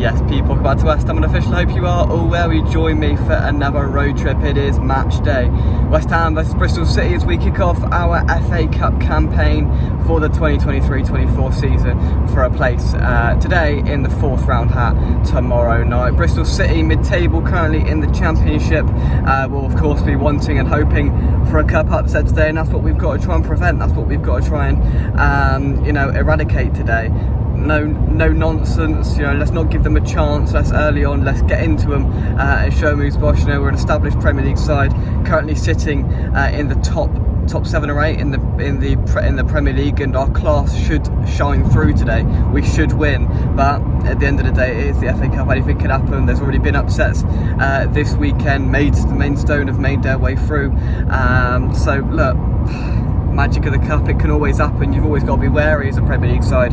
Yes, people, welcome back to West Ham Unofficial. Hope you are all well. You join me for another road trip. It is match day. West Ham versus Bristol City as we kick off our FA Cup campaign for the 2023-24 season for a place today in the fourth round hat tomorrow night. Bristol City, mid-table, currently in the Championship, will of course be wanting and hoping for a cup upset today, and that's what we've got to try and prevent. That's what we've got to try and eradicate today. No nonsense, let's not give them a chance. Let's early on, let's get into them and show them who's boss. We're an established Premier League side, currently sitting in the top 7 or 8 in the Premier League, and our class should shine through today. We should win, but at the end of the day, it is the FA Cup. Anything could happen. There's already been upsets this weekend. The Maidstone have made their way through. So look, magic of the cup, it can always happen. You've always got to be wary as a Premier League side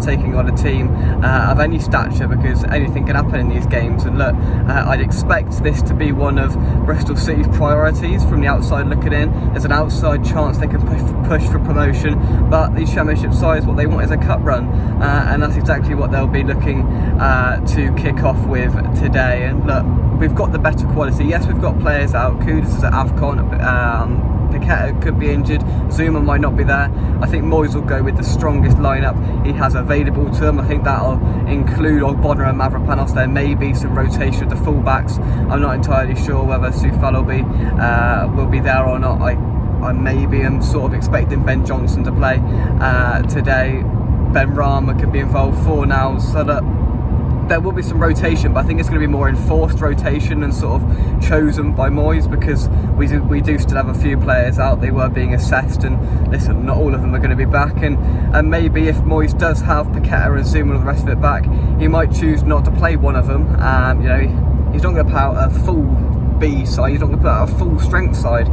taking on a team of any stature, because anything can happen in these games. And look, I'd expect this to be one of Bristol City's priorities from the outside looking in. There's an outside chance they can push for promotion, but these Championship sides, what they want is a cup run, and that's exactly what they'll be looking to kick off with today. And look, we've got the better quality. Yes, we've got players out. Kudus is at AFCON. Paqueta could be injured, Zuma might not be there. I think Moyes will go with the strongest lineup he has available to him. I think that'll include Ogbonna and Mavropanos. There may be some rotation of the fullbacks. I'm not entirely sure whether Soufal will be there or not. I maybe am sort of expecting Ben Johnson to play today. Ben Rama could be involved for now, so that there will be some rotation, but I think it's going to be more enforced rotation and sort of chosen by Moyes, because we do still have a few players out. They were being assessed, and listen, not all of them are going to be back, and maybe if Moyes does have Paqueta and Zuma and the rest of it back, he might choose not to play one of them. He's not going to put out a full B side, he's not going to put out a full strength side.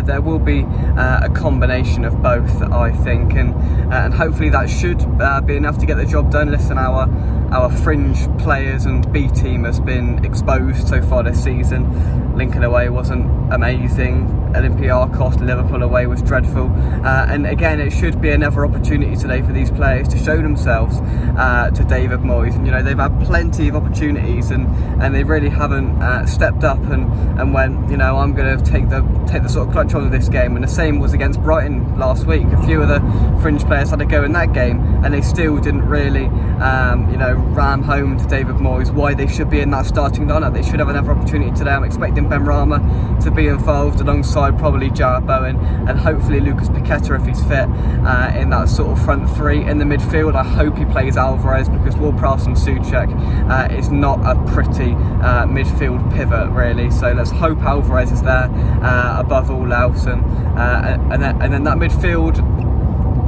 There will be a combination of both, I think, and hopefully that should be enough to get the job done. Listen, our fringe players and B team has been exposed so far this season. Lincoln away wasn't amazing. Olympiacos, Liverpool away was dreadful. And again, it should be another opportunity today for these players to show themselves to David Moyes. And they've had plenty of opportunities, and they really haven't stepped up and went, I'm going to take the sort of clutch on of this game. And the same was against Brighton last week. A few of the fringe players had to go in that game, and they still didn't really ram home to David Moyes why they should be in that starting lineup. They should have another opportunity today. I'm expecting Ben Rama to be involved alongside probably Jarrett Bowen, and hopefully Lucas Paqueta if he's fit, in that sort of front three. In the midfield, I hope he plays Alvarez, because Ward-Prowse and Souček is not a pretty midfield pivot really. So let's hope Alvarez is there above all else, and then that midfield,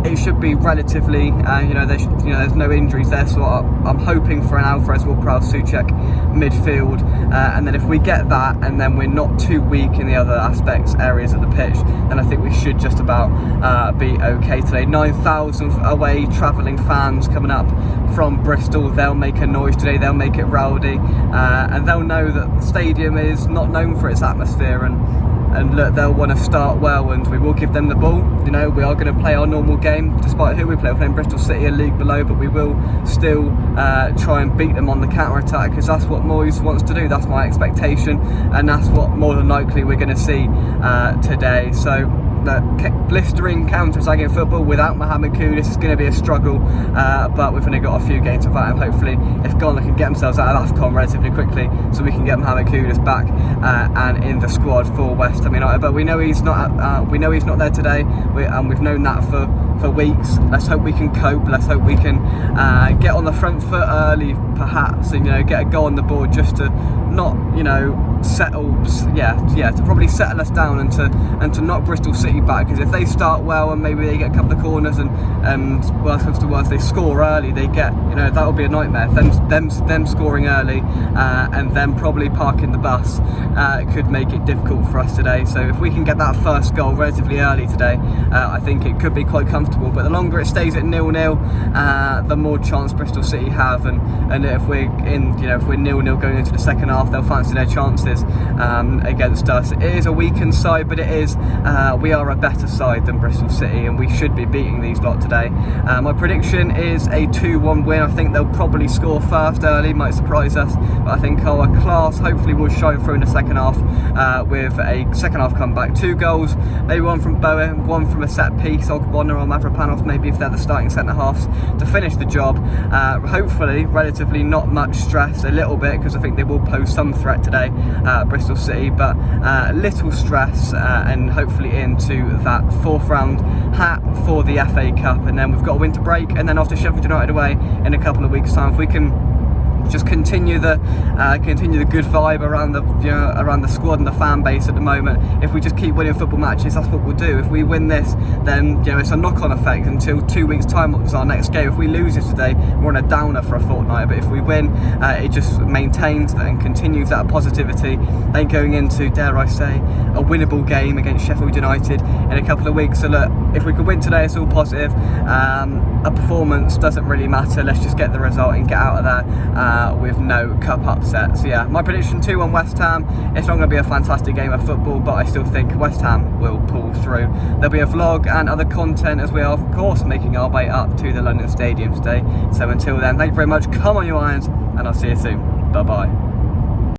it should be relatively, there's no injuries there, so I'm hoping for an Alvarez, Ward-Prowse, Souček midfield, and then if we get that, and then we're not too weak in the other areas of the pitch, then I think we should just about be okay today. 9,000 away travelling fans coming up from Bristol. They'll make a noise today, they'll make it rowdy, and they'll know that the stadium is not known for its atmosphere, and look, they'll want to start well, and we will give them the ball. We are going to play our normal game, despite who we play. We're playing Bristol City, a league below, but we will still try and beat them on the counter-attack, because that's what Moyes wants to do. That's my expectation, and that's what more than likely we're going to see today. So blistering counter-attacking football without Mohamed Kudus is going to be a struggle, but we've only got a few games without him. Hopefully, if Ghana can get themselves out of AFCON relatively quickly, so we can get Mohamed Kudus back and in the squad for West Ham United. But we know he's not. We know he's not there today, and we've known that for weeks. Let's hope we can cope. Let's hope we can get on the front foot early, perhaps, and get a goal on the board, just to not to probably settle us down and to knock Bristol City back. Because if they start well and maybe they get a couple of corners and worst comes to worst, they score early, they get that would be a nightmare. Them scoring early and then probably parking the bus could make it difficult for us today. So if we can get that first goal relatively early today, I think it could be quite comfortable. But the longer it stays at 0-0, the more chance Bristol City have, and if we're 0-0 going into the second half, half, they'll fancy their chances against us. It is a weakened side, but we are a better side than Bristol City, and we should be beating these lot today. My prediction is a 2-1 win. I think they'll probably score first early, might surprise us, but I think our class hopefully will shine through in the second half with a second half comeback. 2 goals, maybe one from Bowen, one from a set piece, Ogbonna or Mavropanos, maybe if they're the starting centre halves, to finish the job. Hopefully relatively not much stress, a little bit, because I think they will pose some threat today, Bristol City, but little stress, and hopefully into that 4th round hat for the FA Cup. And then we've got a winter break, and then after Sheffield United away in a couple of weeks' time, if we can just continue the good vibe around the squad and the fan base at the moment. If we just keep winning football matches, that's what we'll do. If we win this, then it's a knock-on effect until 2 weeks' time is our next game. If we lose it today, we're on a downer for a fortnight. But if we win, it just maintains and continues that positivity. Then going into, dare I say, a winnable game against Sheffield United in a couple of weeks. So look, if we could win today, it's all positive. A performance doesn't really matter. Let's just get the result and get out of there with no cup upset. So yeah, my prediction 2-1 West Ham. It's not going to be a fantastic game of football, but I still think West Ham will pull through. There'll be a vlog and other content as we are, of course, making our way up to the London Stadium today. So until then, thank you very much. Come on, you Irons, and I'll see you soon. Bye bye.